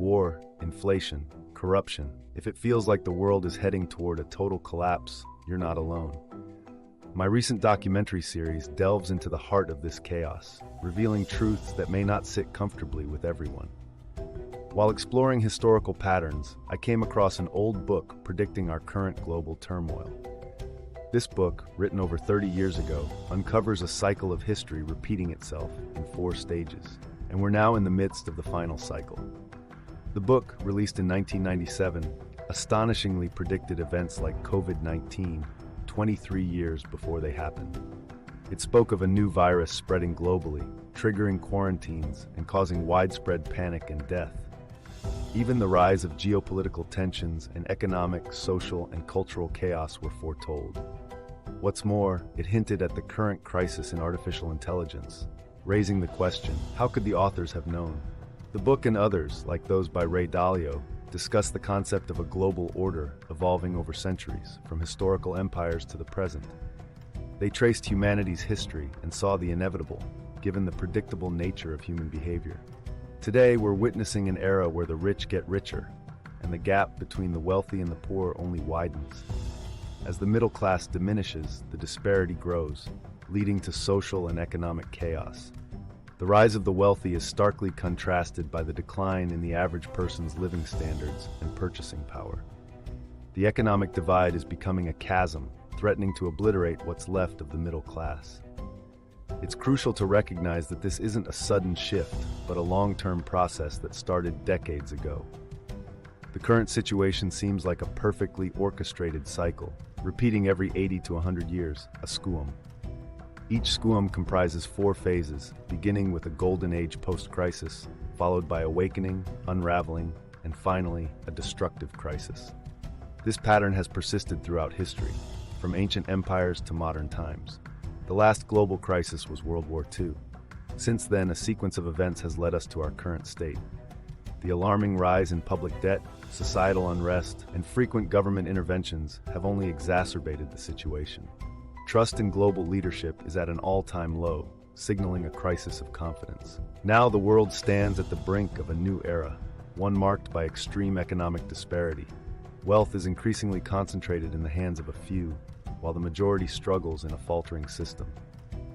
war, inflation, corruption. If it feels like the world is heading toward a total collapse, you're not alone. My recent documentary series delves into the heart of this chaos, revealing truths that may not sit comfortably with everyone. While exploring historical patterns, I came across an old book predicting our current global turmoil. This book, written over 30 years ago, uncovers a cycle of history repeating itself in 4 stages, and we're now in the midst of the final cycle. The book, released in 1997, astonishingly predicted events like COVID-19 23 years before they happened. It spoke of a new virus spreading globally, triggering quarantines and causing widespread panic and death. Even the rise of geopolitical tensions and economic, social, and cultural chaos were foretold. What's more, it hinted at the current crisis in artificial intelligence, raising the question, how could the authors have known? The book and others, like those by Ray Dalio, discuss the concept of a global order evolving over centuries, from historical empires to the present. They traced humanity's history and saw the inevitable, given the predictable nature of human behavior. Today, we're witnessing an era where the rich get richer, and the gap between the wealthy and the poor only widens. As the middle class diminishes, the disparity grows, leading to social and economic chaos. The rise of the wealthy is starkly contrasted by the decline in the average person's living standards and purchasing power. The economic divide is becoming a chasm, threatening to obliterate what's left of the middle class. It's crucial to recognize that this isn't a sudden shift, but a long-term process that started decades ago. The current situation seems like a perfectly orchestrated cycle, repeating every 80 to 100 years, a scuum. Each scuum comprises 4 phases, beginning with a golden age post-crisis, followed by awakening, unraveling, and finally, a destructive crisis. This pattern has persisted throughout history, from ancient empires to modern times. The last global crisis was World War II. Since then, a sequence of events has led us to our current state. The alarming rise in public debt, societal unrest, and frequent government interventions have only exacerbated the situation. Trust in global leadership is at an all-time low, signaling a crisis of confidence. Now the world stands at the brink of a new era, one marked by extreme economic disparity. Wealth is increasingly concentrated in the hands of a few, while the majority struggles in a faltering system.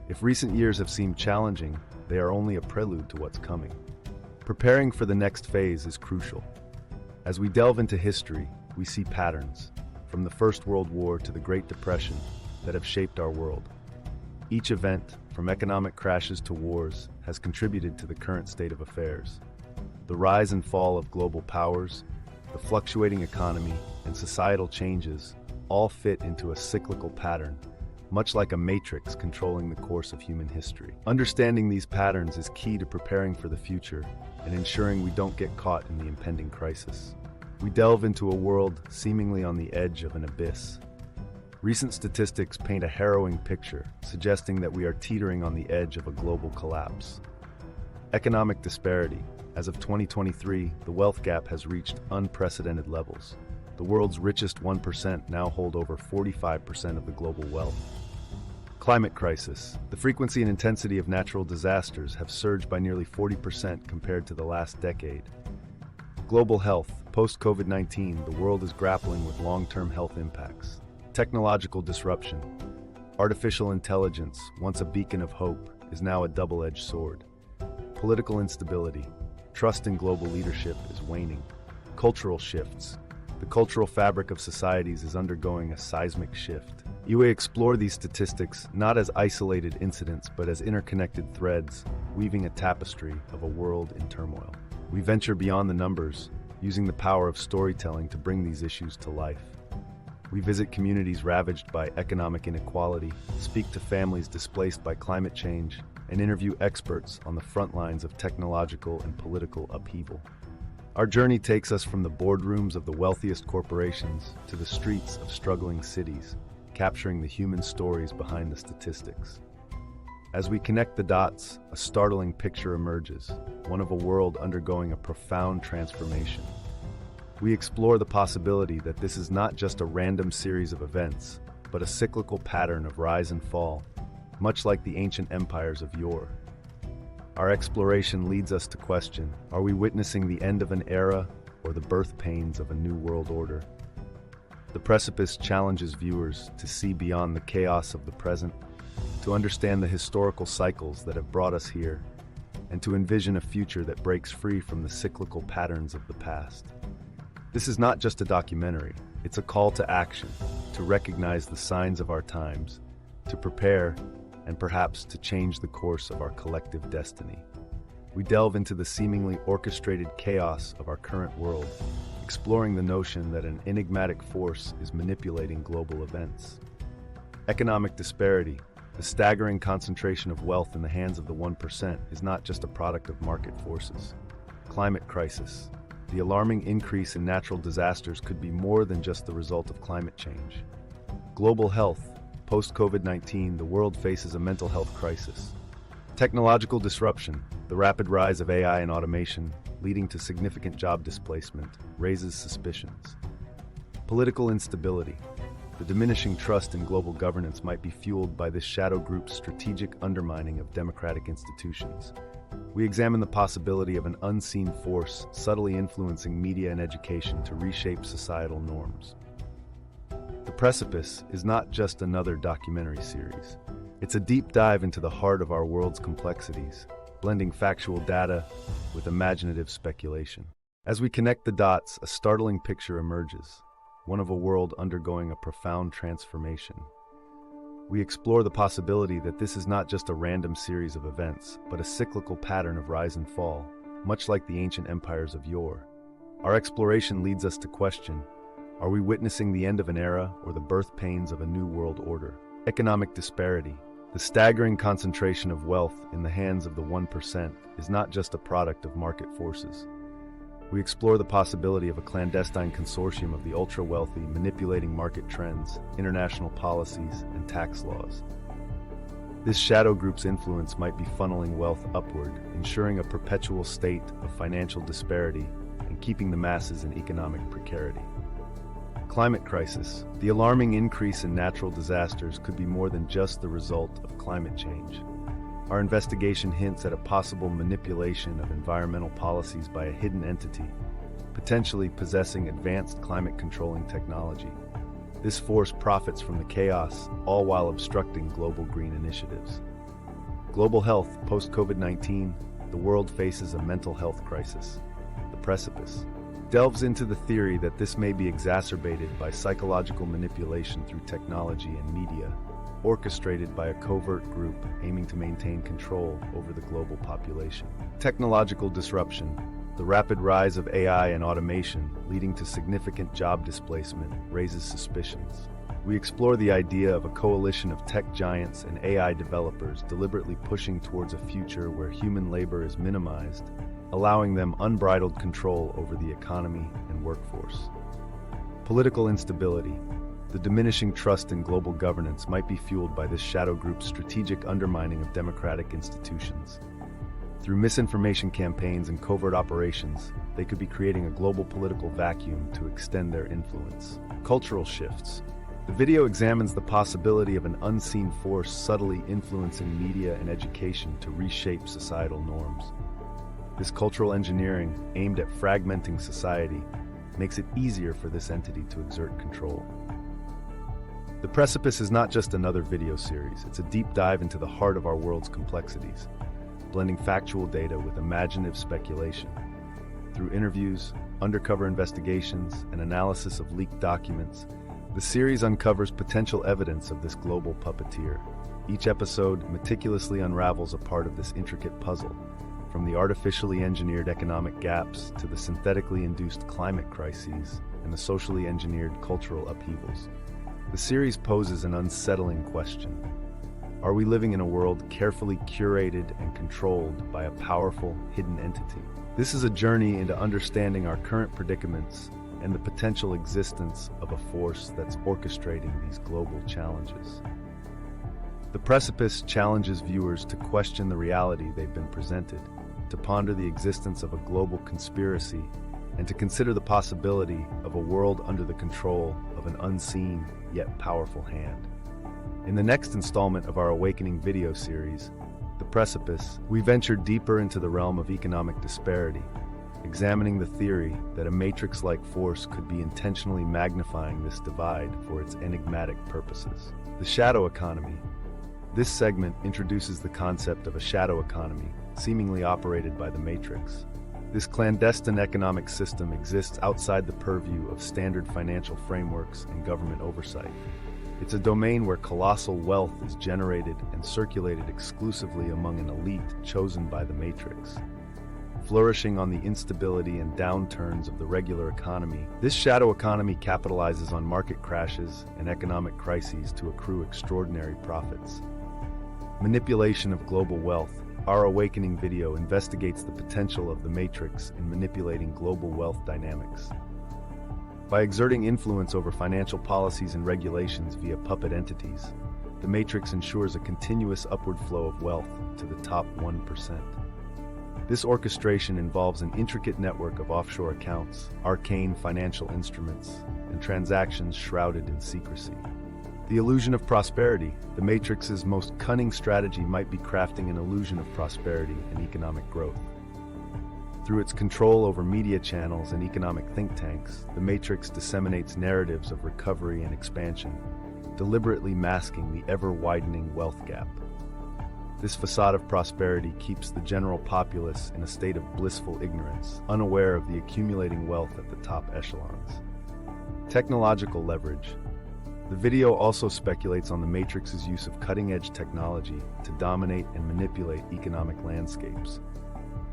If recent years have seemed challenging, they are only a prelude to what's coming. Preparing for the next phase is crucial. As we delve into history, we see patterns, from the First World War to the Great Depression, that have shaped our world. Each event, from economic crashes to wars, has contributed to the current state of affairs. The rise and fall of global powers, the fluctuating economy, and societal changes all fit into a cyclical pattern, much like a matrix controlling the course of human history. Understanding these patterns is key to preparing for the future and ensuring we don't get caught in the impending crisis. We delve into a world seemingly on the edge of an abyss. Recent statistics paint a harrowing picture, suggesting that we are teetering on the edge of a global collapse. Economic disparity. As of 2023, the wealth gap has reached unprecedented levels. The world's richest 1% now hold over 45% of the global wealth. Climate crisis. The frequency and intensity of natural disasters have surged by nearly 40% compared to the last decade. Global health. Post-COVID-19, the world is grappling with long-term health impacts. Technological disruption. Artificial intelligence, once a beacon of hope, is now a double-edged sword. Political instability. Trust in global leadership is waning. Cultural shifts. The cultural fabric of societies is undergoing a seismic shift. We explore these statistics not as isolated incidents, but as interconnected threads, weaving a tapestry of a world in turmoil. We venture beyond the numbers, using the power of storytelling to bring these issues to life. We visit communities ravaged by economic inequality, speak to families displaced by climate change, and interview experts on the front lines of technological and political upheaval. Our journey takes us from the boardrooms of the wealthiest corporations to the streets of struggling cities, capturing the human stories behind the statistics. As we connect the dots, a startling picture emerges, one of a world undergoing a profound transformation. We explore the possibility that this is not just a random series of events, but a cyclical pattern of rise and fall, much like the ancient empires of yore. Our exploration leads us to question, are we witnessing the end of an era or the birth pains of a new world order? The Precipice challenges viewers to see beyond the chaos of the present, to understand the historical cycles that have brought us here, and to envision a future that breaks free from the cyclical patterns of the past. This is not just a documentary, it's a call to action, to recognize the signs of our times, to prepare, and perhaps to change the course of our collective destiny. We delve into the seemingly orchestrated chaos of our current world, exploring the notion that an enigmatic force is manipulating global events. Economic disparity, the staggering concentration of wealth in the hands of the 1%, is not just a product of market forces. Climate crisis, the alarming increase in natural disasters could be more than just the result of climate change. Global health, post-COVID-19, the world faces a mental health crisis. Technological disruption, the rapid rise of AI and automation, leading to significant job displacement, raises suspicions. Political instability, the diminishing trust in global governance might be fueled by this shadow group's strategic undermining of democratic institutions. We examine the possibility of an unseen force subtly influencing media and education to reshape societal norms. The Precipice is not just another documentary series. It's a deep dive into the heart of our world's complexities, blending factual data with imaginative speculation. As we connect the dots, a startling picture emerges, one of a world undergoing a profound transformation. We explore the possibility that this is not just a random series of events, but a cyclical pattern of rise and fall, much like the ancient empires of yore. Our exploration leads us to question, are we witnessing the end of an era or the birth pains of a new world order? Economic disparity, the staggering concentration of wealth in the hands of the 1%, is not just a product of market forces. We explore the possibility of a clandestine consortium of the ultra-wealthy manipulating market trends, international policies, and tax laws. This shadow group's influence might be funneling wealth upward, ensuring a perpetual state of financial disparity and keeping the masses in economic precarity. Climate crisis, the alarming increase in natural disasters could be more than just the result of climate change. Our investigation hints at a possible manipulation of environmental policies by a hidden entity, potentially possessing advanced climate-controlling technology. This force profits from the chaos, all while obstructing global green initiatives. Global health, post-COVID-19, the world faces a mental health crisis. The Precipice delves into the theory that this may be exacerbated by psychological manipulation through technology and media, orchestrated by a covert group aiming to maintain control over the global population. Technological disruption, the rapid rise of AI and automation leading to significant job displacement, raises suspicions. We explore the idea of a coalition of tech giants and AI developers deliberately pushing towards a future where human labor is minimized, allowing them unbridled control over the economy and workforce. Political instability, the diminishing trust in global governance might be fueled by this shadow group's strategic undermining of democratic institutions. Through misinformation campaigns and covert operations, they could be creating a global political vacuum to extend their influence. Cultural shifts. The video examines the possibility of an unseen force subtly influencing media and education to reshape societal norms. This cultural engineering, aimed at fragmenting society, makes it easier for this entity to exert control. The Precipice is not just another video series, it's a deep dive into the heart of our world's complexities, blending factual data with imaginative speculation. Through interviews, undercover investigations, and analysis of leaked documents, the series uncovers potential evidence of this global puppeteer. Each episode meticulously unravels a part of this intricate puzzle, from the artificially engineered economic gaps to the synthetically induced climate crises and the socially engineered cultural upheavals. The series poses an unsettling question. Are we living in a world carefully curated and controlled by a powerful, hidden entity? This is a journey into understanding our current predicaments and the potential existence of a force that's orchestrating these global challenges. The Precipice challenges viewers to question the reality they've been presented, to ponder the existence of a global conspiracy, and to consider the possibility of a world under the control of an unseen yet powerful hand. In the next installment of our Awakening video series, The Precipice, we ventured deeper into the realm of economic disparity, examining the theory that a matrix-like force could be intentionally magnifying this divide for its enigmatic purposes. The shadow economy. This segment introduces the concept of a shadow economy, seemingly operated by the matrix. This clandestine economic system exists outside the purview of standard financial frameworks and government oversight. It's a domain where colossal wealth is generated and circulated exclusively among an elite chosen by the matrix. Flourishing on the instability and downturns of the regular economy, this shadow economy capitalizes on market crashes and economic crises to accrue extraordinary profits. Manipulation of global wealth. Our Awakening video investigates the potential of the matrix in manipulating global wealth dynamics. By exerting influence over financial policies and regulations via puppet entities, the matrix ensures a continuous upward flow of wealth to the top 1%. This orchestration involves an intricate network of offshore accounts, arcane financial instruments, and transactions shrouded in secrecy. The illusion of prosperity. The matrix's most cunning strategy might be crafting an illusion of prosperity and economic growth. Through its control over media channels and economic think tanks, the matrix disseminates narratives of recovery and expansion, deliberately masking the ever-widening wealth gap. This facade of prosperity keeps the general populace in a state of blissful ignorance, unaware of the accumulating wealth at the top echelons. Technological leverage. The video also speculates on the matrix's use of cutting-edge technology to dominate and manipulate economic landscapes.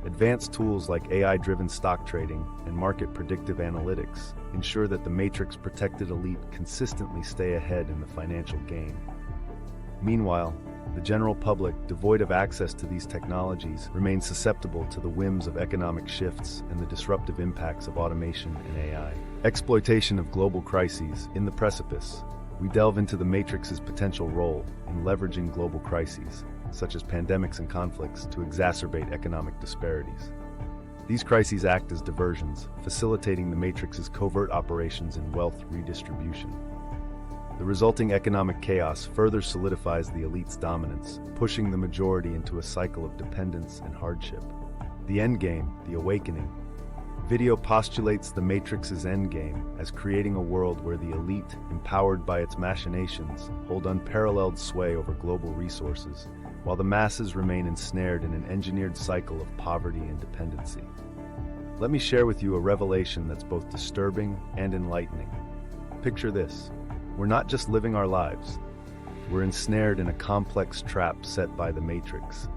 Advanced tools like AI-driven stock trading and market predictive analytics ensure that the matrix-protected elite consistently stay ahead in the financial game. Meanwhile, the general public, devoid of access to these technologies, remains susceptible to the whims of economic shifts and the disruptive impacts of automation and AI. Exploitation of global crises. In The Precipice, we delve into the matrix's potential role in leveraging global crises, such as pandemics and conflicts, to exacerbate economic disparities. These crises act as diversions, facilitating the matrix's covert operations in wealth redistribution. The resulting economic chaos further solidifies the elite's dominance, pushing the majority into a cycle of dependence and hardship. The endgame, the awakening. Video postulates the matrix's endgame as creating a world where the elite, empowered by its machinations, hold unparalleled sway over global resources, while the masses remain ensnared in an engineered cycle of poverty and dependency. Let me share with you a revelation that's both disturbing and enlightening. Picture this. We're not just living our lives. We're ensnared in a complex trap set by the matrix,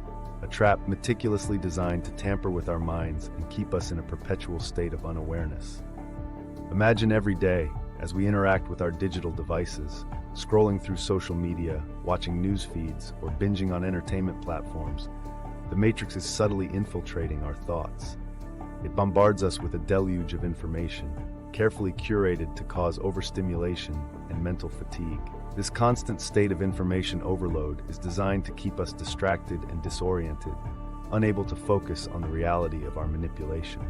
a trap meticulously designed to tamper with our minds and keep us in a perpetual state of unawareness. Imagine every day, as we interact with our digital devices, scrolling through social media, watching news feeds, or binging on entertainment platforms, the matrix is subtly infiltrating our thoughts. It bombards us with a deluge of information, carefully curated to cause overstimulation and mental fatigue. This constant state of information overload is designed to keep us distracted and disoriented, unable to focus on the reality of our manipulation.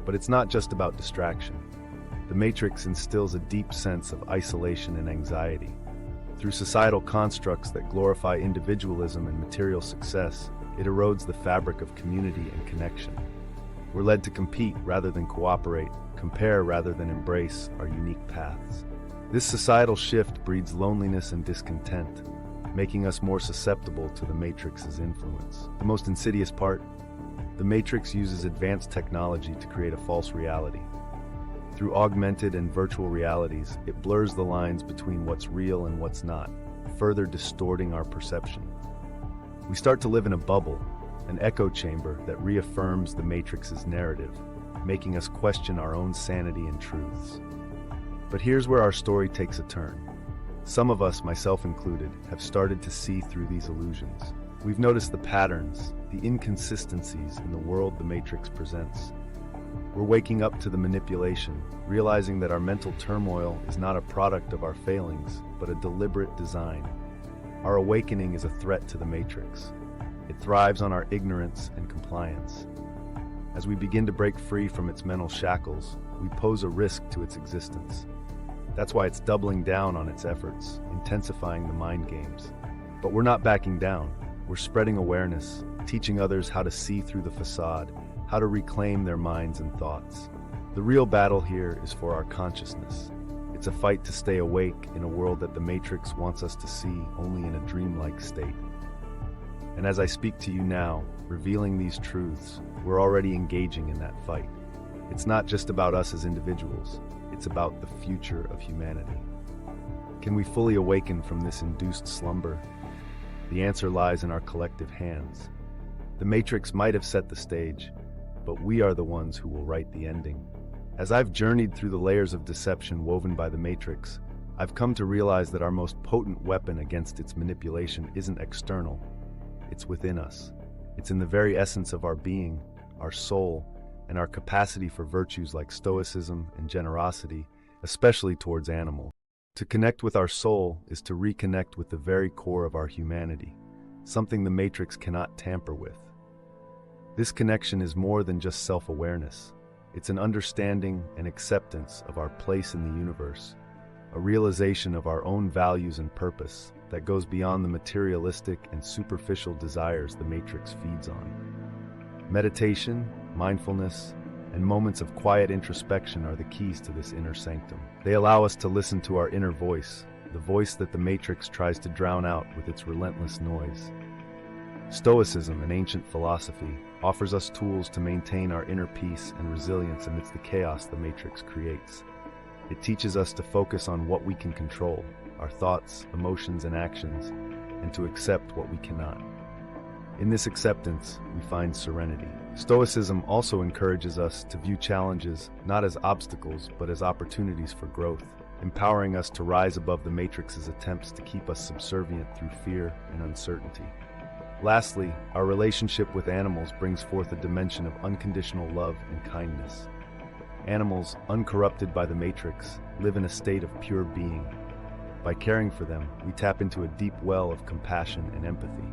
But it's not just about distraction. The matrix instills a deep sense of isolation and anxiety. Through societal constructs that glorify individualism and material success, it erodes the fabric of community and connection. We're led to compete rather than cooperate, compare rather than embrace our unique paths. This societal shift breeds loneliness and discontent, making us more susceptible to the matrix's influence. The most insidious part: the matrix uses advanced technology to create a false reality. Through augmented and virtual realities, it blurs the lines between what's real and what's not, further distorting our perception. We start to live in a bubble, an echo chamber that reaffirms the matrix's narrative, making us question our own sanity and truths. But here's where our story takes a turn. Some of us, myself included, have started to see through these illusions. We've noticed the patterns, the inconsistencies in the world the matrix presents. We're waking up to the manipulation, realizing that our mental turmoil is not a product of our failings, but a deliberate design. Our awakening is a threat to the matrix. It thrives on our ignorance and compliance. As we begin to break free from its mental shackles, we pose a risk to its existence. That's why it's doubling down on its efforts, intensifying the mind games. But we're not backing down. We're spreading awareness, teaching others how to see through the facade, how to reclaim their minds and thoughts. The real battle here is for our consciousness. It's a fight to stay awake in a world that the Matrix wants us to see only in a dreamlike state. And as I speak to you now, revealing these truths, we're already engaging in that fight. It's not just about us as individuals, it's about the future of humanity. Can we fully awaken from this induced slumber? The answer lies in our collective hands. The Matrix might have set the stage, but we are the ones who will write the ending. As I've journeyed through the layers of deception woven by the Matrix, I've come to realize that our most potent weapon against its manipulation isn't external. It's within us. It's in the very essence of our being, our soul, and our capacity for virtues like stoicism and generosity, especially towards animals. To connect with our soul is to reconnect with the very core of our humanity, something the Matrix cannot tamper with. This connection is more than just self-awareness. It's an understanding and acceptance of our place in the universe, a realization of our own values and purpose that goes beyond the materialistic and superficial desires the Matrix feeds on. Meditation, mindfulness, and moments of quiet introspection are the keys to this inner sanctum. They allow us to listen to our inner voice, the voice that the Matrix tries to drown out with its relentless noise. Stoicism, an ancient philosophy, offers us tools to maintain our inner peace and resilience amidst the chaos the Matrix creates. It teaches us to focus on what we can control, our thoughts, emotions, and actions, and to accept what we cannot. In this acceptance, we find serenity. Stoicism also encourages us to view challenges not as obstacles, but as opportunities for growth, empowering us to rise above the Matrix's attempts to keep us subservient through fear and uncertainty. Lastly, our relationship with animals brings forth a dimension of unconditional love and kindness. Animals, uncorrupted by the Matrix, live in a state of pure being. By caring for them, we tap into a deep well of compassion and empathy.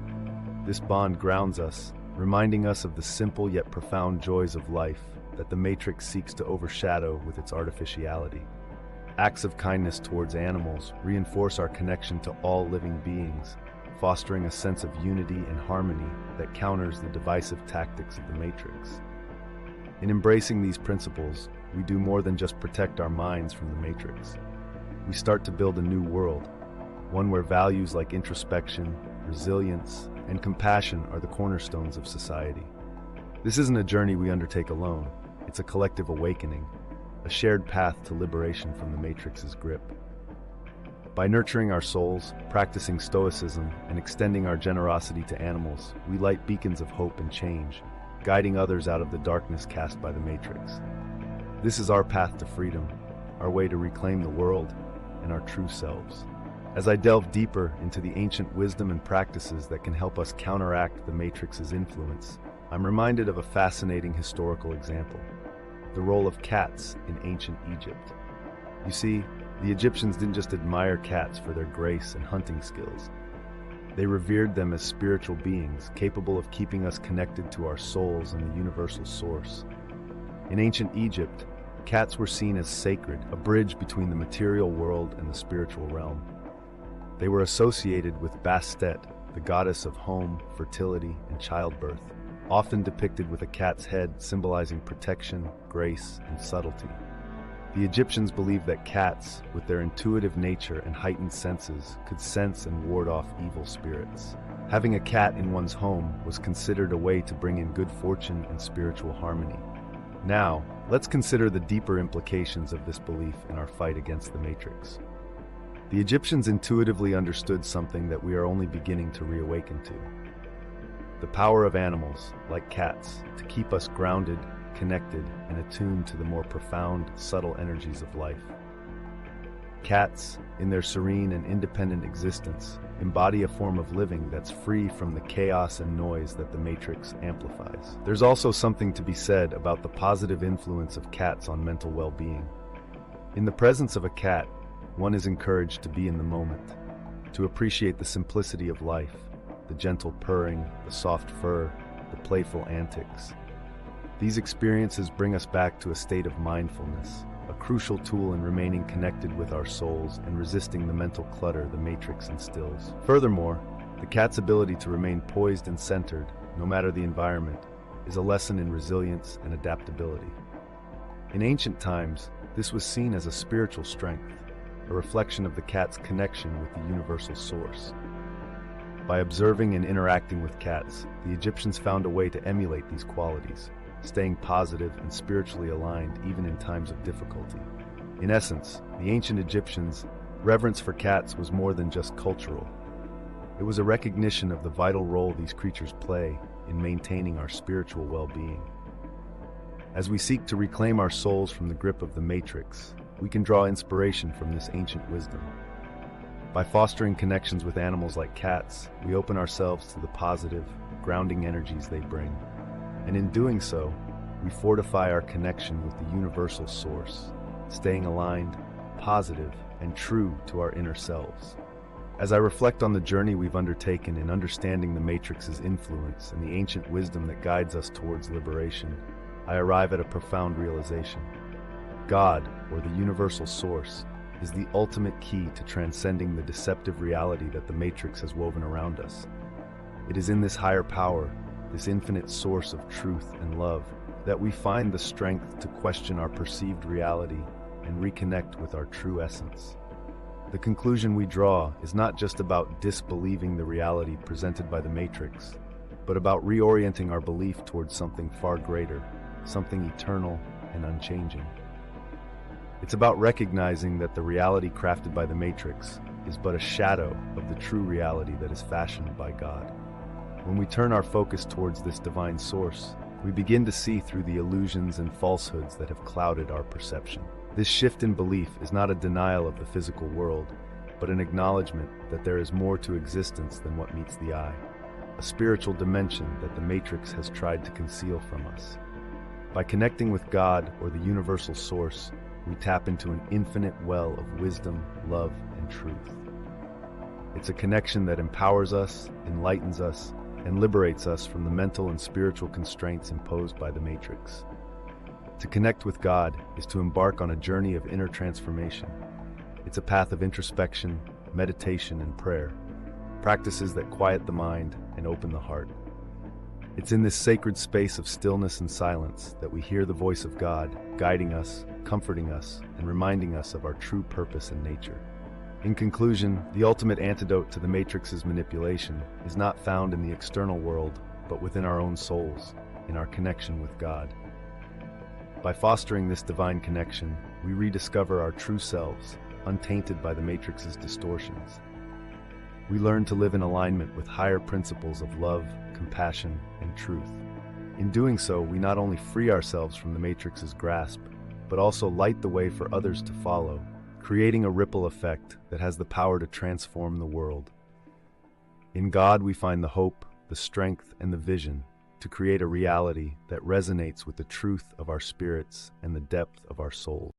This bond grounds us, reminding us of the simple yet profound joys of life that the Matrix seeks to overshadow with its artificiality. Acts of kindness towards animals reinforce our connection to all living beings, fostering a sense of unity and harmony that counters the divisive tactics of the Matrix. In embracing these principles, we do more than just protect our minds from the Matrix. We start to build a new world, one where values like introspection, resilience, and compassion are the cornerstones of society. This isn't a journey we undertake alone, it's a collective awakening, a shared path to liberation from the Matrix's grip. By nurturing our souls, practicing stoicism, and extending our generosity to animals, we light beacons of hope and change, guiding others out of the darkness cast by the Matrix. This is our path to freedom, our way to reclaim the world and our true selves. As I delve deeper into the ancient wisdom and practices that can help us counteract the Matrix's influence, I'm reminded of a fascinating historical example: the role of cats in ancient Egypt. You see, the Egyptians didn't just admire cats for their grace and hunting skills. They revered them as spiritual beings capable of keeping us connected to our souls and the universal source. In ancient Egypt, cats were seen as sacred, a bridge between the material world and the spiritual realm. They were associated with Bastet, the goddess of home, fertility, and childbirth, often depicted with a cat's head symbolizing protection, grace, and subtlety. The Egyptians believed that cats, with their intuitive nature and heightened senses, could sense and ward off evil spirits. Having a cat in one's home was considered a way to bring in good fortune and spiritual harmony. Now, let's consider the deeper implications of this belief in our fight against the Matrix. The Egyptians intuitively understood something that we are only beginning to reawaken to: the power of animals, like cats, to keep us grounded, connected, and attuned to the more profound, subtle energies of life. Cats, in their serene and independent existence, embody a form of living that's free from the chaos and noise that the Matrix amplifies. There's also something to be said about the positive influence of cats on mental well-being. In the presence of a cat, one is encouraged to be in the moment, to appreciate the simplicity of life, the gentle purring, the soft fur, the playful antics. These experiences bring us back to a state of mindfulness, a crucial tool in remaining connected with our souls and resisting the mental clutter the Matrix instills. Furthermore, The cat's ability to remain poised and centered, no matter the environment, is a lesson in resilience and adaptability. In ancient times, this was seen as a spiritual strength, a reflection of the cat's connection with the universal source. By observing and interacting with cats, the Egyptians found a way to emulate these qualities, staying positive and spiritually aligned even in times of difficulty. In essence, the ancient Egyptians' reverence for cats was more than just cultural. It was a recognition of the vital role these creatures play in maintaining our spiritual well-being. As we seek to reclaim our souls from the grip of the Matrix, we can draw inspiration from this ancient wisdom. By fostering connections with animals like cats, we open ourselves to the positive, grounding energies they bring. And in doing so, we fortify our connection with the universal source, staying aligned, positive, and true to our inner selves. As I reflect on the journey we've undertaken in understanding the Matrix's influence and the ancient wisdom that guides us towards liberation, I arrive at a profound realization. God, or the universal source, is the ultimate key to transcending the deceptive reality that the Matrix has woven around us. It is in this higher power, this infinite source of truth and love, that we find the strength to question our perceived reality and reconnect with our true essence. The conclusion we draw is not just about disbelieving the reality presented by the Matrix, but about reorienting our belief towards something far greater, something eternal and unchanging. It's about recognizing that the reality crafted by the Matrix is but a shadow of the true reality that is fashioned by God. When we turn our focus towards this divine source, we begin to see through the illusions and falsehoods that have clouded our perception. This shift in belief is not a denial of the physical world, but an acknowledgement that there is more to existence than what meets the eye, a spiritual dimension that the Matrix has tried to conceal from us. By connecting with God, or the universal source, we tap into an infinite well of wisdom, love, and truth. It's a connection that empowers us, enlightens us, and liberates us from the mental and spiritual constraints imposed by the Matrix. To connect with God is to embark on a journey of inner transformation. It's a path of introspection, meditation, and prayer, practices that quiet the mind and open the heart. It's in this sacred space of stillness and silence that we hear the voice of God, guiding us, comforting us, and reminding us of our true purpose and nature. In conclusion, the ultimate antidote to the Matrix's manipulation is not found in the external world, but within our own souls, in our connection with God. By fostering this divine connection, we rediscover our true selves, untainted by the Matrix's distortions. We learn to live in alignment with higher principles of love, compassion, and truth. In doing so, we not only free ourselves from the Matrix's grasp, but also light the way for others to follow, creating a ripple effect that has the power to transform the world. In God, we find the hope, the strength, and the vision to create a reality that resonates with the truth of our spirits and the depth of our souls.